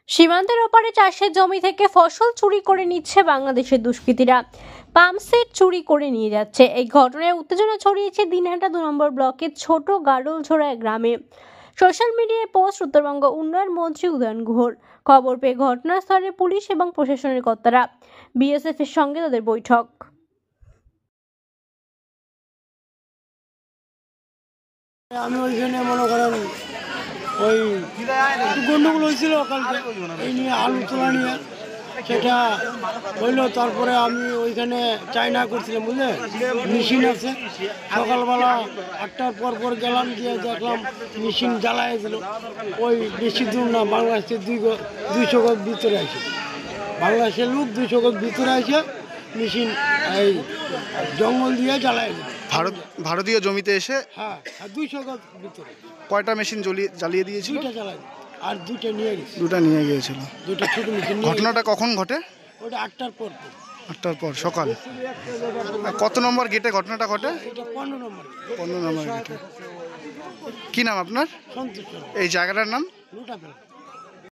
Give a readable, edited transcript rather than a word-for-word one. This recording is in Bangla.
সীমান্তের ওপারে চাষের জমি থেকে ফসল চুরি করে নিচ্ছে বাংলাদেশের দুষ্কৃতীরা। পাম্পসেট চুরি করে নিয়ে যাচ্ছে। এই ঘটনায় উত্তেজনা ছড়িয়েছে দিনহাটা 2 নম্বর ব্লকের ছোট গাডলঝোড়া গ্রামে। সোশ্যাল মিডিয়ায় পোস্ট উত্তরবঙ্গ উন্নয়ন মন্ত্রী উদয়ন গুহর। খবর পেয়ে ঘটনাস্থলে পুলিশ এবং প্রশাসনের কর্তারা। বিএসএফ এর সঙ্গে তাদের বৈঠক। আমি ওইখানে মনে করেন ওই গন্ডগোল হয়েছিল কালকে এই নিয়ে আলু তোলা নিয়ে, সেটা হইলো। তারপরে আমি ওইখানে চাইনা করছিলাম, বুঝলে, মেশিন আছে। সকালবেলা 8টার পর গেলাম, গিয়ে দেখলাম মেশিন জ্বালায় দিল। ওই বেশি দূর না, বাংলাদেশের 200 গজ ভিতরে আসে, বাংলাদেশের লোক 200 গজ ভিতরে আসে মেশিন এই জঙ্গল দিয়ে জ্বালায় দিল। ভারতীয় জমিতে এসে? হ্যাঁ, 200 গজ ভিতরে। কয়টা মেশিন জ্বালিয়ে দিয়েছিল? 2টা জ্বালায়, আর 2টা নিয়ে গেছে। 2টা নিয়ে গিয়েছিল। 2টা ছোট মেশিন। ঘটনাটা কখন ঘটে? ওটা 8টার পর। 8টার পর সকাল। কত নম্বর গেটে ঘটনাটা ঘটে? এটা 15 নম্বর। 15 নম্বর গেটে। কি নাম আপনার? সন্তোষ। এই জায়গাটার নাম? লুটাফেলা।